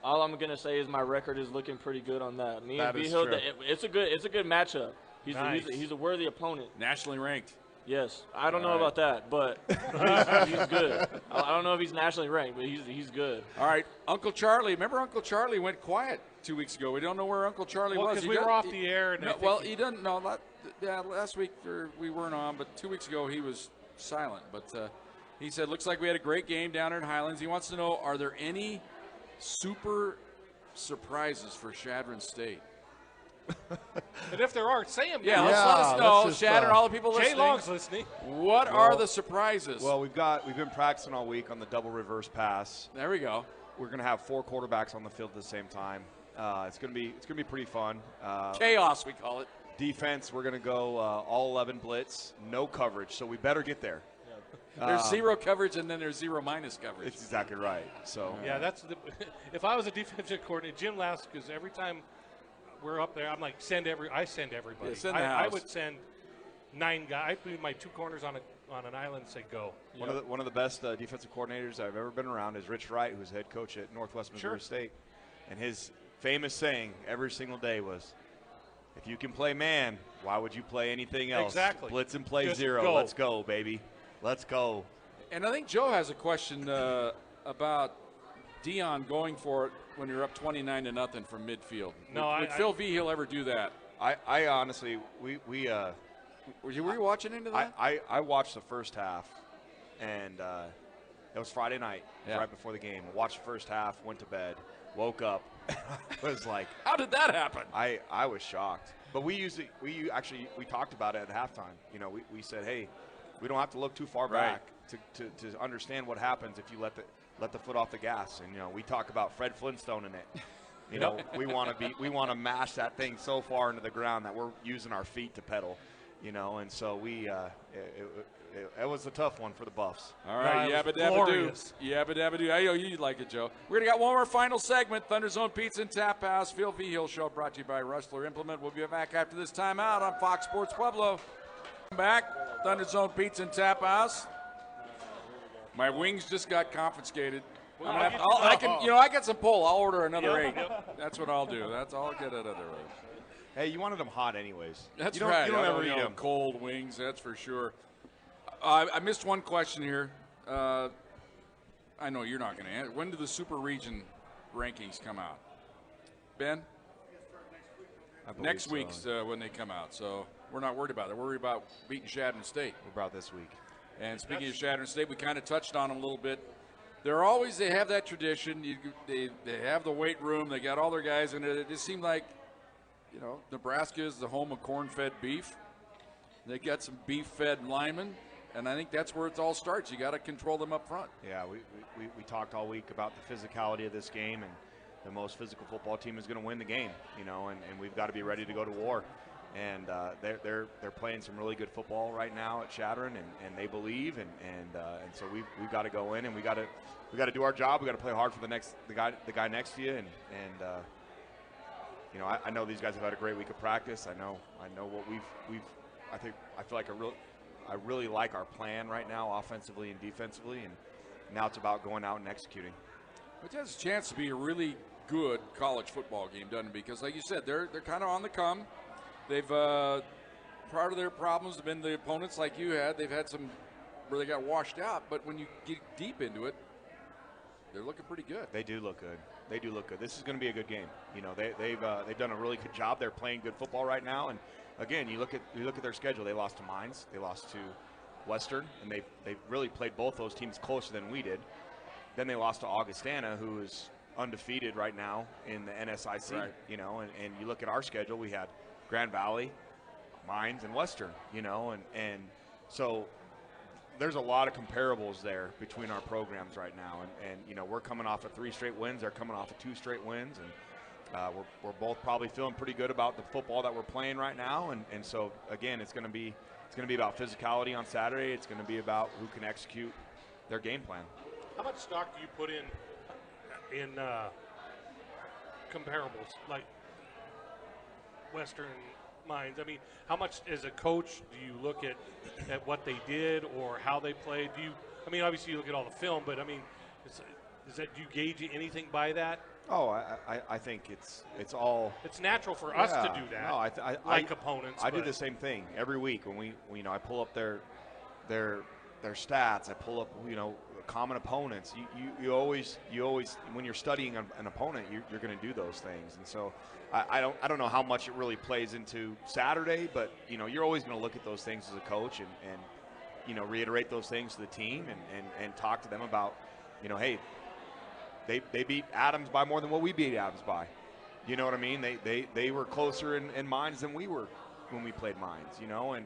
all I'm gonna say is my record is looking pretty good on that. Me That and is Vigil, true. it's a good matchup. Nice. He's a worthy opponent. Nationally ranked. Yes, I don't know All right. about that, but he's good. I don't know if he's nationally ranked, but he's good. All right, Uncle Charlie. Remember Uncle Charlie went quiet 2 weeks ago. We don't know where Uncle Charlie Well, was. because He we were doesn't- off the air. And I No, think well, he doesn't know. Yeah, last week we weren't on, but 2 weeks ago he was silent. But he said, looks like we had a great game down there in Highlands. He wants to know, are there any super surprises for Shadron State? But if there are, say them. Yeah, now. let's let us let's know, just, Shadron, all the people Jay listening. Long's listening. What are the surprises? Well, we've been practicing all week on the double reverse pass. there we go. We're going to have 4 quarterbacks on the field at the same time. It's going to be pretty fun. Chaos, we call it. Defense, we're going to go all 11 blitz, no coverage, so we better get there. There's zero coverage, and then there's zero minus coverage. It's exactly right. So Yeah, that's if I was a defensive coordinator, Jim Lask, because every time we're up there, I'm like, I send everybody. Yeah, send the I house. would send 9 guys. I put my 2 corners on an island and say go. One of the best defensive coordinators I've ever been around is Rich Wright, who's head coach at Northwest Missouri State. And his famous saying every single day was, if you can play man, why would you play anything else? Exactly. Blitz and play Just 0. go. Let's go, baby. Let's go. And I think Joe has a question about Dion going for it when you're up 29-0 from midfield. Would Phil Vigil ever do that? I honestly, we were you watching into that? I watched the first half, and it was Friday night, right before the game. Watched the first half, went to bed, woke up, was like, how did that happen? I was shocked. But we talked about it at halftime. You know, we said, hey, we don't have to look too far back to understand what happens if you let the foot off the gas. And you know, we talk about Fred Flintstone in it. You know, we want to mash that thing so far into the ground that we're using our feet to pedal. You know, and so it was a tough one for the Buffs. All right, yabba-dabba-doo. I know you'd like it, Joe. We're going to got one more final segment, ThunderZone Pizza and Tap House, Phil Vigil Show, brought to you by Rustler Implement. We'll be back after this timeout on Fox Sports Pueblo. Back, ThunderZone Pizza and Tap House. My wings just got confiscated. I got some pull. I'll order another 8. That's what I'll do. I'll get another 8. Hey, you wanted them hot anyways. That's right. You don't ever eat them. Cold wings, that's for sure. I missed one question here. I know you're not going to answer. When do the Super Region rankings come out? Ben? Next week's when they come out, so we're not worried about it. We're worried about beating Chadron State. We're about this week. And speaking of Chadron State, we kind of touched on them a little bit. They have that tradition. They have the weight room. They got all their guys in it. It just seemed like, you know, Nebraska is the home of corn-fed beef. They got some beef-fed linemen, and I think that's where it all starts. You got to control them up front. Yeah, we talked all week about the physicality of this game, and the most physical football team is going to win the game. You know, and we've got to be ready to go to war. And they're playing some really good football right now at Chadron, and they believe, and so we've got to go in, and we got to do our job. We got to play hard for the guy next to you, and you know, I know these guys have had a great week of practice. I know what I feel like I really like our plan right now, offensively and defensively, and now it's about going out and executing. It has a chance to be a really good college football game, doesn't it? Because, like you said, they're kind of on the come. They've part of their problems have been the opponents like you had. They've had some where they got washed out, but when you get deep into it, they're looking pretty good. They do look good. They do look good. This is going to be a good game. You know, they've done a really good job. They're playing good football right now. And again, you look at their schedule. They lost to Mines. They lost to Western, and they really played both those teams closer than we did. Then they lost to Augustana, who is undefeated right now in the NSIC. Right. You know, and you look at our schedule. We had Grand Valley, Mines, and Western. You know, and so there's a lot of comparables there between our programs right now, and you know, we're coming off of 3 straight wins. They're coming off of 2 straight wins, and we're both probably feeling pretty good about the football that we're playing right now. And so again, it's going to be about physicality on Saturday. It's going to be about who can execute their game plan. How much stock do you put in comparables like Western Mines? I mean, how much as a coach do you look at what they did or how they played? I mean, obviously you look at all the film, but I mean, do you gauge anything by that? Oh, I think it's all. It's natural for us to do that. No, like opponents. I do the same thing every week when I pull up their stats. I pull up common opponents. You always when you're studying an opponent, you're going to do those things. And so I don't know how much it really plays into Saturday, but you're always going to look at those things as a coach and reiterate those things to the team and talk to them about hey, they beat Adams by more than what we beat Adams by. You know what I mean? They were closer in Mines than we were when we played Mines,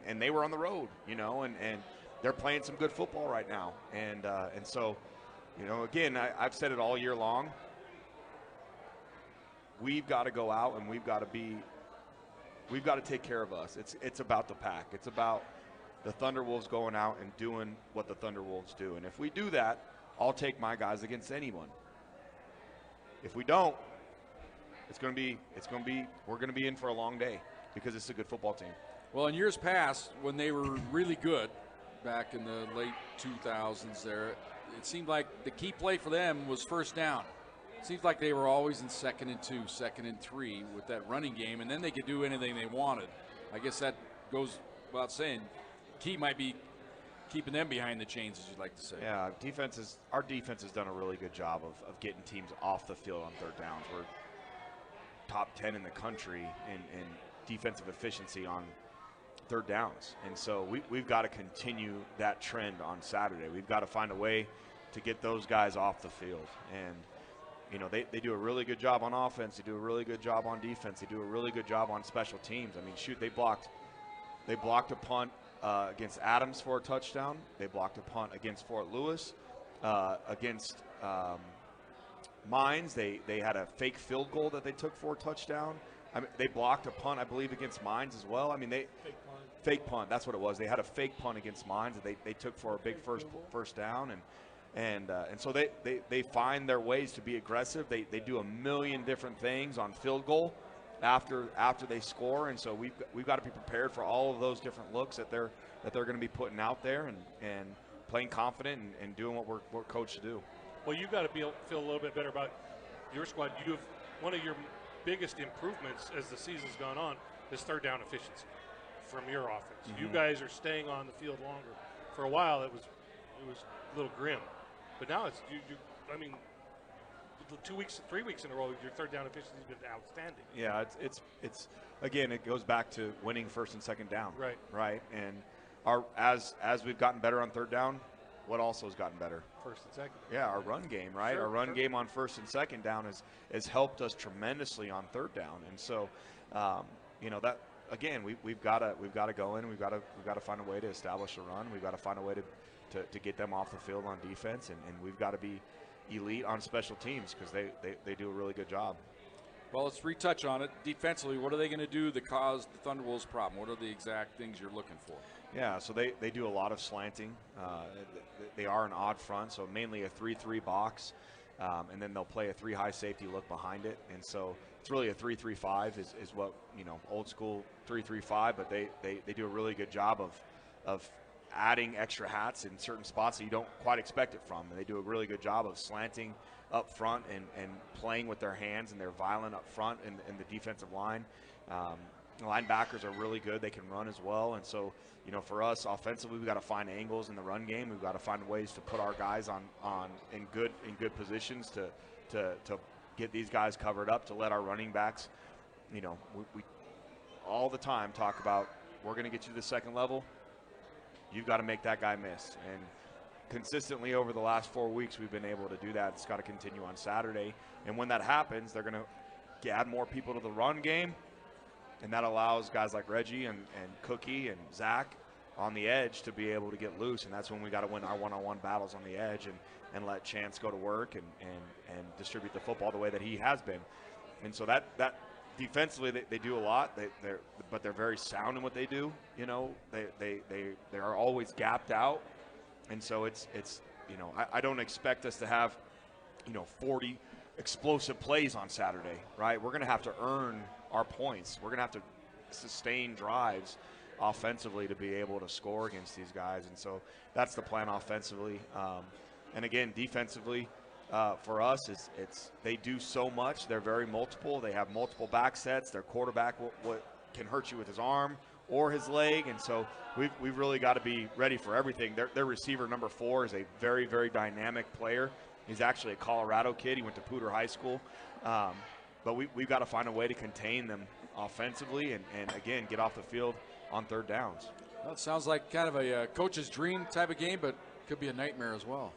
and they were on the road, and they're playing some good football right now. And so, again, I've said it all year long. We've got to go out and we've got to take care of us. It's about the pack. It's about the Thunderwolves going out and doing what the Thunderwolves do. And if we do that, I'll take my guys against anyone. If we don't, we're going to be in for a long day because it's a good football team. Well, in years past, when they were really good, back in the late 2000s there, it seemed like the key play for them was first down. It seems like they were always in 2nd and 2, 2nd and 3 with that running game, and then they could do anything they wanted. I guess that goes without saying. Key might be keeping them behind the chains, as you'd like to say. Yeah, our defense has done a really good job of getting teams off the field on third downs. We're top 10 in the country in defensive efficiency on third downs. And so we've got to continue that trend on Saturday. We've got to find a way to get those guys off the field. And, you know, they do a really good job on offense. They do a really good job on defense. They do a really good job on special teams. I mean, shoot, they blocked a punt against Adams for a touchdown. They blocked a punt against Fort Lewis. Against Mines, they had a fake field goal that they took for a touchdown. I mean, they blocked a punt, I believe, against Mines as well. I mean, fake punt. That's what it was. They had a fake punt against Mines that they took for a big first down, and so they find their ways to be aggressive. They do a million different things on field goal after they score, and so we've got to be prepared for all of those different looks that they're going to be putting out there, and playing confident and doing what we're coached to do. Well, you've got to feel a little bit better about your squad. You have one of your biggest improvements as the season's gone on is third down efficiency from your offense. Mm-hmm. You guys are staying on the field longer. For a while, it was a little grim, but now it's I mean, 3 weeks in a row, your third down efficiency has been outstanding. Yeah, it's again, it goes back to winning first and second down. Right, and as we've gotten better on third down, what also has gotten better? First and second. Yeah, our run game, right? Sure, our run game on first and second down has helped us tremendously on third down, and so you know that again, we've got to go in. We've got to find a way to establish a run. We've got to find a way to get them off the field on defense, and we've got to be elite on special teams because they do a really good job. Well, let's retouch on it. Defensively, what are they going to do that caused the Thunderwolves' problem? What are the exact things you're looking for? Yeah, so they do a lot of slanting. They are an odd front, so mainly a 3-3 box, and then they'll play a 3 high safety look behind it. And so it's really a 3-3-5 is what, you know, old school 3-3-5, but they do a really good job of adding extra hats in certain spots that you don't quite expect it from. And they do a really good job of slanting up front and playing with their hands, and they're violent up front in the defensive line. Linebackers are really good. They can run as well. And so, you know, for us offensively, we've got to find angles in the run game. We've got to find ways to put our guys in good positions to get these guys covered up, to let our running backs, you know, we all the time talk about, we're going to get you to the second level. You've got to make that guy miss. And consistently over the last 4 weeks, we've been able to do that. It's got to continue on Saturday. And when that happens, they're going to add more people to the run game. And that allows guys like Reggie and Cookie and Zach on the edge to be able to get loose. And that's when we got to win our one-on-one battles on the edge and let Chance go to work and distribute the football the way that he has been. And so that defensively, they do a lot. But they're very sound in what they do. You know, they are always gapped out. And so it's you know, I don't expect us to have, you know, 40 explosive plays on Saturday, right? We're going to have to earn our points. We're going to have to sustain drives offensively to be able to score against these guys. And so that's the plan offensively. And again, defensively, for us, they do so much. They're very multiple. They have multiple back sets. Their quarterback can hurt you with his arm or his leg, and so we've really got to be ready for everything. Their receiver number 4 is a very, very dynamic player. He's actually a Colorado kid. He went to Poudre High School, but we've got to find a way to contain them offensively and again, get off the field on third downs. Well, it sounds like kind of a coach's dream type of game, but could be a nightmare as well.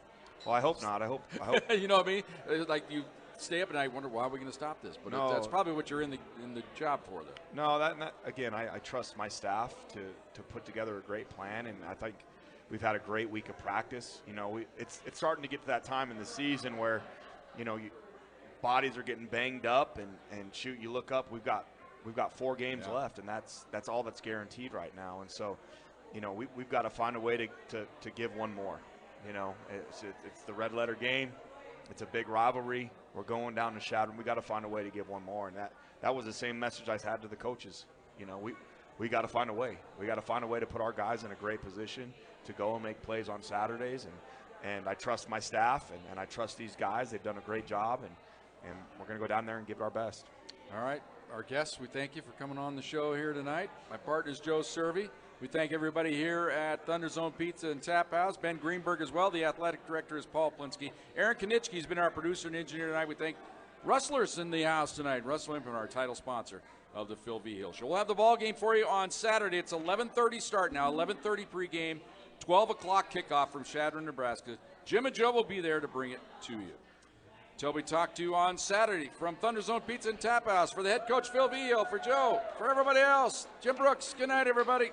Well, I hope not. I hope. You know what I mean? Like, you stay up and I wonder, why are we going to stop this? But no, that's probably what you're in the job for, though. No, that again, I trust my staff to put together a great plan, and I think we've had a great week of practice. You know, it's starting to get to that time in the season where, you know, bodies are getting banged up, and shoot, you look up, we've got 4 games left, and that's all that's guaranteed right now. And so, you know, we've got to find a way to give one more. You know, it's the red letter game. It's a big rivalry. We're going down to Shadron. We got to find a way to give one more, and that was the same message I had to the coaches. You know, we got to find a way. We got to find a way to put our guys in a great position to go and make plays on Saturdays. And I trust my staff, and I trust these guys. They've done a great job, and we're going to go down there and give it our best. All right, our guests, we thank you for coming on the show here tonight. My partner is Joe Cervi. We thank everybody here at ThunderZone Pizza and Tap House. Ben Greenberg as well. The athletic director is Paul Plinsky. Aaron Kinnischtzke has been our producer and engineer tonight. We thank Rustlers in the house tonight. Russell Implement, our title sponsor of the Phil Vigil Show. We'll have the ball game for you on Saturday. It's 11:30 start now, 11:30 pregame, 12 o'clock kickoff from Chadron, Nebraska. Jim and Joe will be there to bring it to you. Until we talk to you on Saturday from ThunderZone Pizza and Tap House, for the head coach Phil Vigil, for Joe, for everybody else, Jim Brooks, good night, everybody.